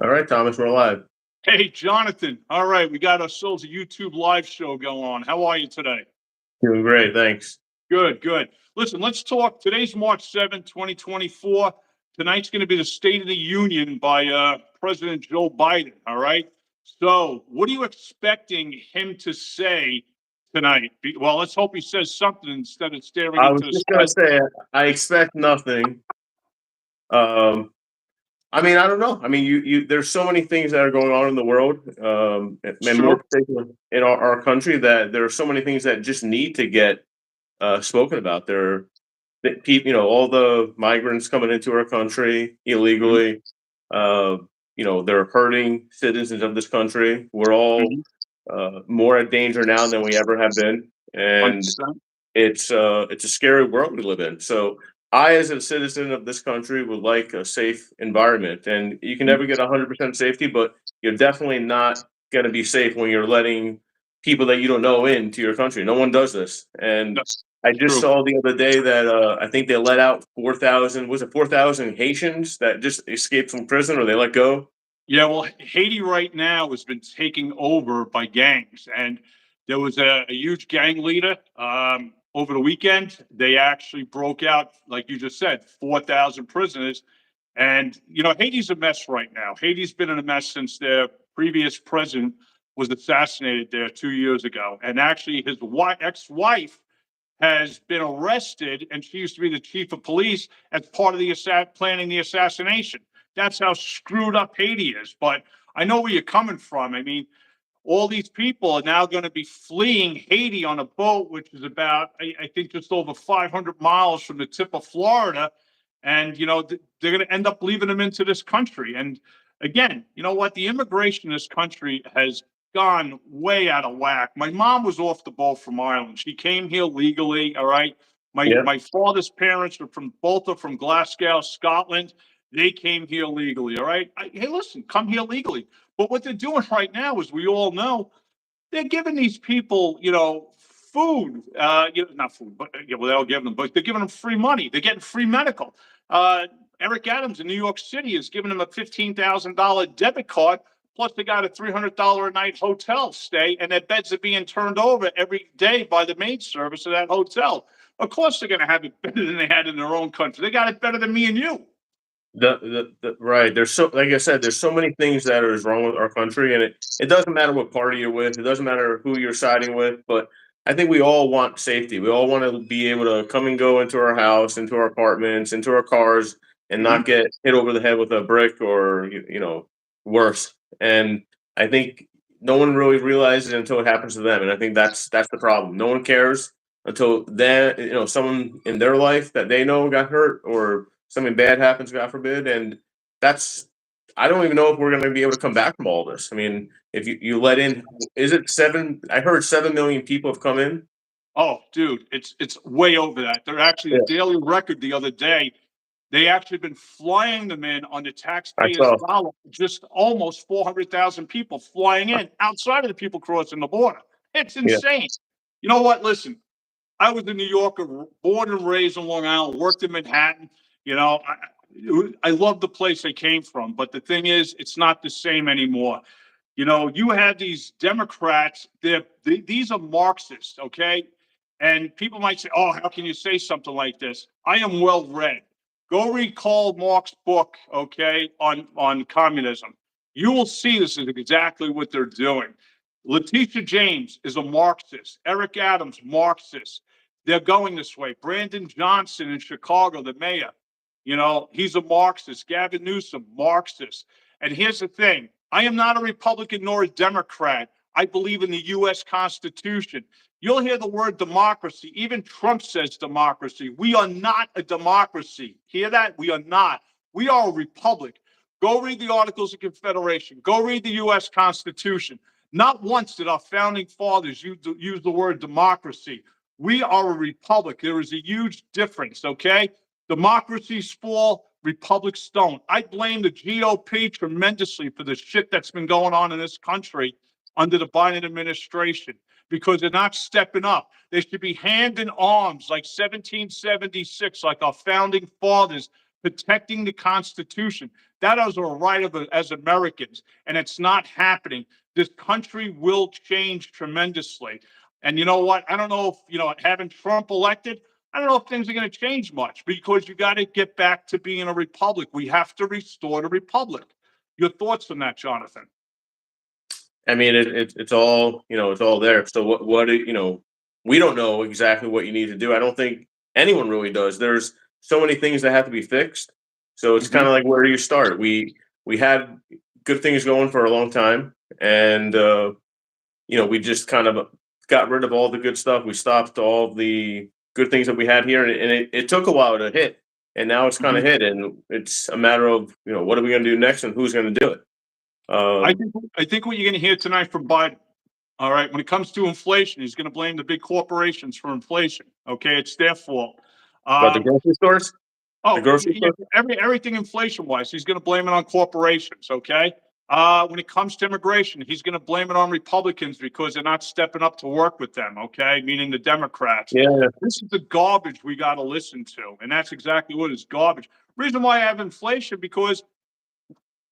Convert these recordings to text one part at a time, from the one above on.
All right, Thomas, we're live. Hey, Jonathan. All right, we got ourselves a YouTube live show going on. How are you today? Doing great, thanks. Good, good. Listen, let's talk. Today's March 7th, 2024. Tonight's going to be the State of the Union by President Joe Biden. All right. So, what are you expecting him to say tonight? Well, let's hope he says something instead of staring I was into the just gonna sky. say I expect nothing. I mean, I don't know. I mean, you there's so many things that are going on in the world, It's and more true. particularly in our country, that there are so many things that just need to get spoken about. All the migrants coming into our country Mhm, illegally. Uh, they're hurting citizens of this country. We're all mhm, more at danger now than we ever have been, and 100%. it's a scary world we live in. So I, as a citizen of this country, would like a safe environment. And you can Mhm. never get 100% safety, but you're definitely not going to be safe when you're letting people that you don't know into your country. No one does this. And That's I just true. saw the other day that I think they let out 4,000. Was it 4,000 Haitians that just escaped from prison, or they let go? Yeah, well, Haiti right now has been taken over by gangs, and there was a huge gang leader over the weekend. They actually broke out, like you just said, 4,000 prisoners, and Haiti's a mess right now. Haiti's been in a mess since their previous president was assassinated there 2 years ago, and actually his ex-wife has been arrested, and she used to be the chief of police as part of the planning the assassination. That's how screwed up Haiti is. But I know where you're coming from. I mean, all these people are now going to be fleeing Haiti on a boat, which is about, I think, just over 500 miles from the tip of Florida. And, they're going to end up leaving them into this country. And again, you know what? The immigration in this country has gone way out of whack. My mom was off the boat from Ireland. She came here legally. All right. My Yeah. my father's parents are from both are from Glasgow, Scotland. They came here legally. All right. Hey, listen, come here legally. But what they're doing right now, as we all know, they're giving these people, food, not food, but well, they'll give them, but they're giving them free money. They're getting free medical. Uh, Eric Adams in New York City is giving them a $15,000 debit card. Plus, they got a $300 a night hotel stay, and their beds are being turned over every day by the maid service of that hotel. Of course, they're going to have it better than they had in their own country. They got it better than me and you. Right. There's so, like I said, there's so many things that are wrong with our country, and it doesn't matter what party you're with. It doesn't matter who you're siding with. But I think we all want safety. We all want to be able to come and go into our house, into our apartments, into our cars, and Mhm. not get hit over the head with a brick or worse. And I think no one really realizes it until it happens to them. And I think that's the problem. No one cares until then, someone in their life that they know got hurt, or something bad happens, God forbid. And that's, I don't even know if we're going to be able to come back from all this. I mean, if you let in, is it seven? I heard 7 million people have come in. Oh, dude, it's way over that. They're actually the Yeah, Daily Record the other day. They actually been flying them in on the I taxpayers' saw. dollar. Just almost 400,000 people flying in outside of the people crossing the border. It's Yeah, insane. You know what? Listen, I was a New Yorker, born and raised in Long Island, worked in Manhattan. You know, I love the place I came from, but the thing is, it's not the same anymore. You have these Democrats, these are Marxists, okay? And people might say, oh, how can you say something like this? I am well read. Go read Karl Marx's book, okay, on communism. You will see this is exactly what they're doing. Letitia James is a Marxist. Eric Adams, Marxist. They're going this way. Brandon Johnson in Chicago, the mayor, he's a Marxist. Gavin Newsom, Marxist. And here's the thing, I am not a Republican nor a Democrat. I believe in the U.S. Constitution. You'll hear the word democracy. Even Trump says democracy. We are not a democracy. Hear that? We are not. We are a republic. Go read the Articles of Confederation. Go read the U.S. Constitution. Not once did our founding fathers use the word democracy. We are a republic. There is a huge difference, okay? Democracies fall, republics don't. I blame the GOP tremendously for the shit that's been going on in this country under the Biden administration because they're not stepping up. They should be hand in arms like 1776, like our founding fathers, protecting the Constitution. That is our right as Americans, and it's not happening. This country will change tremendously. And you know what? I don't know if, having Trump elected, I don't know if things are going to change much because you got to get back to being a republic. We have to restore the republic. Your thoughts on that, Jonathan? I mean, it's all, it's all there. So we don't know exactly what you need to do. I don't think anyone really does. There's so many things that have to be fixed. So it's kind Mhm. of like, where do you start? We had good things going for a long time, and we just kind of got rid of all the good stuff. We stopped all the good things that we had here, and it took a while to hit, and now it's kind of Mhm. hit, and it's a matter of, what are we going to do next, and who's going to do it. I Um, think I think what you're going to hear tonight from Biden. All right, when it comes to inflation, he's going to blame the big corporations for inflation. Okay, it's their fault. but the Um, grocery stores, the Oh, grocery yeah, store. everything inflation-wise, he's gonna blame it on corporations, okay? When it comes to immigration, he's gonna blame it on Republicans because they're not stepping up to work with them, okay? Meaning the Democrats. Yeah, This is the garbage we gotta listen to, and that's exactly what is garbage. Reason why I have inflation, because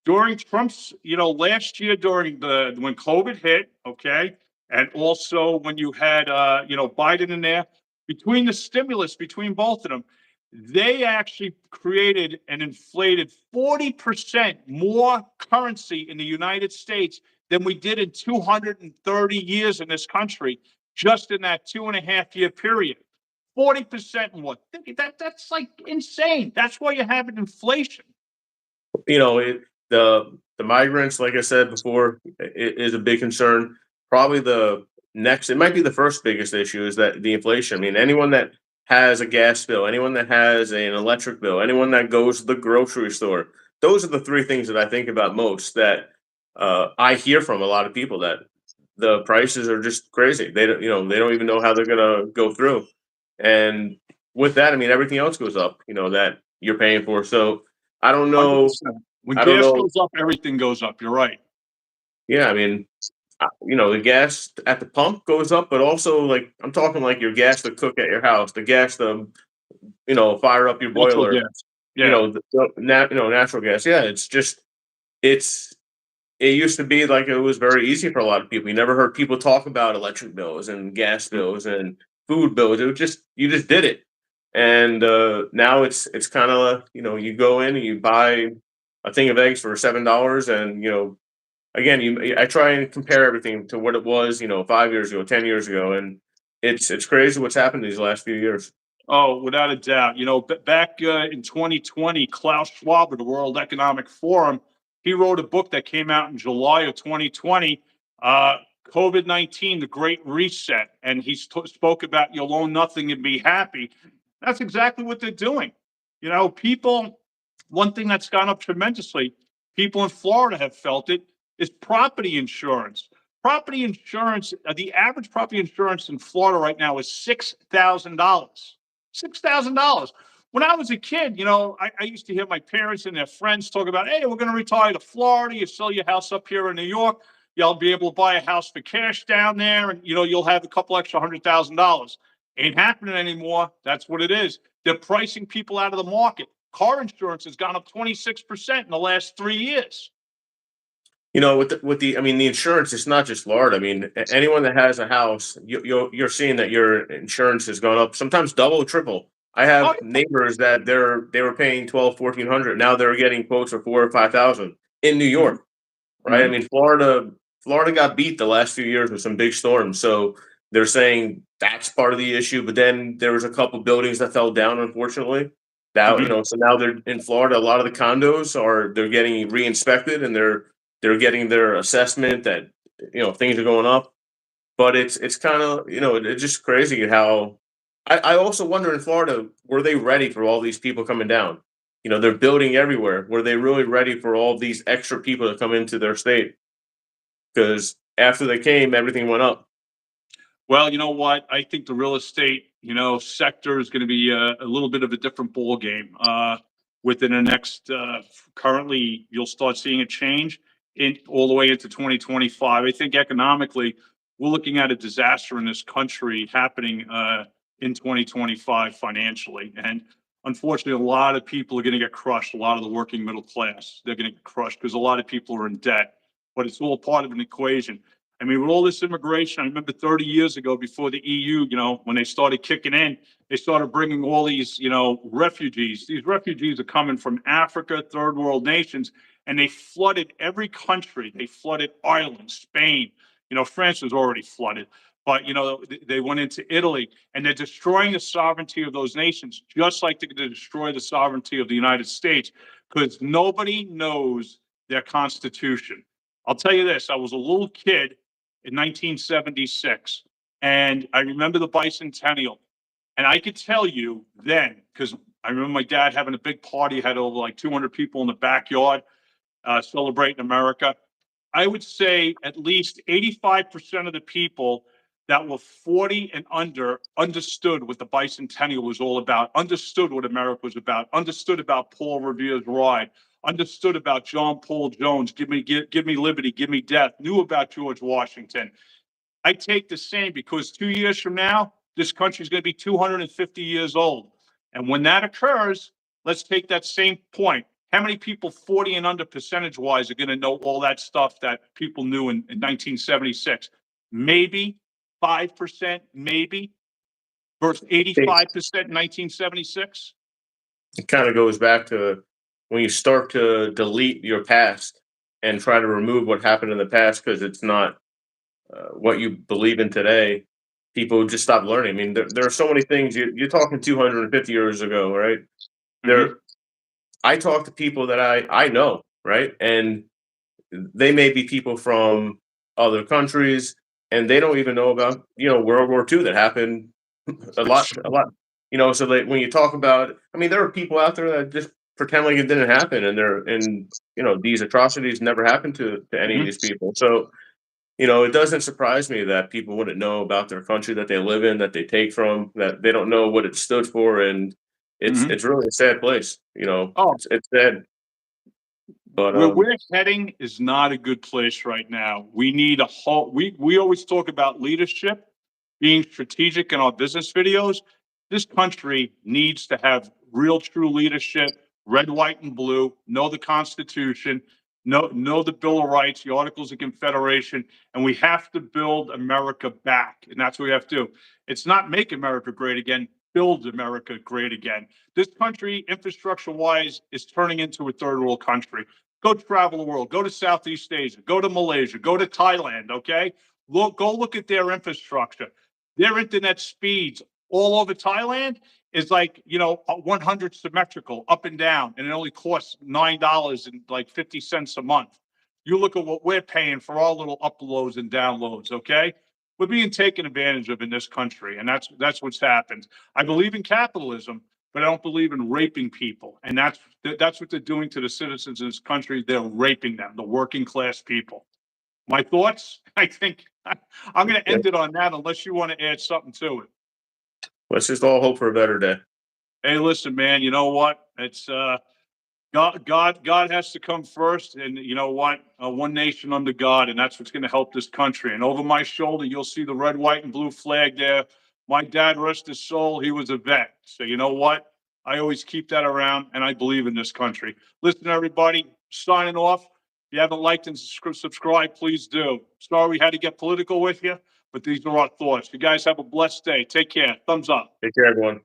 during Trump's, last year during when COVID hit, okay, and also when you had Biden in there, between the stimulus, between both of them, they actually created and inflated 40% more currency in the United States than we did in 230 years in this country, just in that 2.5 year period. 40% more. That's like insane. That's why you're having inflation. you know, it, the migrants, like I said before, is a big concern. Probably the next, it might be the first biggest issue, is that the inflation. I mean, anyone that has a gas bill, anyone that has an electric bill, anyone that goes to the grocery store, those are the three things that I think about most. That I hear from a lot of people, that the prices are just crazy. They don't even know how they're gonna go through. And with that, I mean, everything else goes up. That you're paying for. So I don't know. 100%. When I don't gas know. goes up, everything goes up. You're right. Yeah, I mean, the gas at the pump goes up, but also, like, I'm talking like your gas to cook at your house, the gas to fire up your Natural boiler, gas. Yeah. natural gas. Yeah, it's just it's it used to be like, it was very easy for a lot of people. You never heard people talk about electric bills and gas Mm. bills and food bills. It was just, you just did it, and now it's kind of, you go in and you buy a thing of eggs for $7, and again, I try and compare everything to what it was, 5 years ago, 10 years ago, and it's crazy what's happened these last few years. Oh, without a doubt. Back in 2020, Klaus Schwab of the World Economic Forum, he wrote a book that came out in July of 2020, uh, COVID-19, The Great Reset. And he spoke about you'll own nothing and be happy. That's exactly what they're doing. People, one thing that's gone up tremendously, people in Florida have felt it, is property insurance. Property insurance, the average property insurance in Florida right now is $6,000. $6,000. When I was a kid, I used to hear my parents and their friends talk about, hey, we're going to retire to Florida. You sell your house up here in New York. You'll be able to buy a house for cash down there, and you'll have a couple extra $100,000. Ain't happening anymore. That's what it is. They're pricing people out of the market. Car insurance has gone up 26% in the last 3 years. I mean, the insurance, it's not just Florida. I mean, anyone that has a house, you're seeing that your insurance has gone up, sometimes double, triple. I Oh, have neighbors that they were paying 12, 1,400. Now they're getting quotes for 4 or 5,000 in New yeah. Mhm, York, right? I mhm. mean, Florida got beat the last few years with some big storms. So they're saying that's part of the issue. But then there was a couple buildings that fell down, unfortunately. Now, Mhm. so now they're in Florida. A lot of the condos they're getting re-inspected, and they're getting their assessment that things are going up. But it's kind of, it's just crazy how I also wonder, in Florida, were they ready for all these people coming down? They're building everywhere. Were they really ready for all these extra people to come into their state? Because after they came, everything went up. Well, you know what? I think the real estate, sector is going to be a little bit of a different ball game within the next. Currently, you'll start seeing a change in all the way into 2025. I think economically, we're looking at a disaster in this country happening in 2025 financially, and unfortunately, a lot of people are going to get crushed. A lot of the working middle class, they're going to get crushed because a lot of people are in debt, but it's all part of an equation. I mean, with all this immigration, I remember 30 years ago, before the EU, when they started kicking in, they started bringing all these, refugees. These refugees are coming from Africa, third world nations, and they flooded every country. They flooded Ireland, Spain. France was already flooded, but they went into Italy, and they're destroying the sovereignty of those nations, just like they're going to destroy the sovereignty of the United States, because nobody knows their constitution. I'll tell you this: I was a little kid in 1976, and I remember the bicentennial, and I could tell you then, because I remember my dad having a big party, had over like 200 people in the backyard celebrating America. I would say at least 85% of the people that were 40 and under understood what the bicentennial was all about, understood what America was about, understood about Paul Revere's ride, understood about John Paul Jones, give me liberty, give me death, knew about George Washington. I take the same, because 2 years from now, this country is going to be 250 years old. And when that occurs, let's take that same point. How many people 40 and under percentage wise are going to know all that stuff that people knew in 1976? Maybe 5%, maybe, versus 85% in 1976. It kind of goes back to when you start to delete your past and try to remove what happened in the past because it's not what you believe in today. People just stop learning. I mean, there are so many things. You're talking 250 years ago, right? Mhm. I talk to people that I know, right? And they may be people from other countries, and they don't even know about World War II that happened a lot. So that when you talk about, I mean, there are people out there that just pretend like it didn't happen, and these atrocities never happened to any of Mhm. these people. So it doesn't surprise me that people wouldn't know about their country that they live in, that they take from, that they don't know what it stood for, and Mhm. it's really a sad place. Oh, It's sad, but where we're heading is not a good place right now. We need a whole. We always talk about leadership, being strategic in our business videos. This country needs to have real, true leadership, red, white, and blue. Know the Constitution, know the Bill of Rights, the Articles of Confederation, and we have to build America back. And that's what we have to do. It's not make America great again. Build America great again. This country, infrastructure wise, is turning into a third world country. Go travel the world. Go to Southeast Asia. Go to Malaysia. Go to Thailand. Okay, go look at their infrastructure. Their internet speeds all over Thailand is like 100 symmetrical up and down, and it only costs $9 and like 50 cents a month. You look at what we're paying for our little uploads and downloads. Okay, we're being taken advantage of in this country, and that's what's happened. I believe in capitalism, but I don't believe in raping people. And that's what they're doing to the citizens of this country. They're raping them, the working class people. My thoughts? I think I'm going to yeah, end it on that unless you want to add something to it. let's just all hope for a better day. Hey, listen, man, you know what? It's God has to come first. And you know what? One nation under God. And that's what's going to help this country. And over my shoulder, you'll see the red, white, and blue flag there. My dad, rest his soul, he was a vet. So you know what? I always keep that around, and I believe in this country. Listen, everybody, signing off. If you haven't liked and subscribed, please do. Sorry we had to get political with you, but these are our thoughts. You guys have a blessed day. Take care. Thumbs up. Take care, everyone.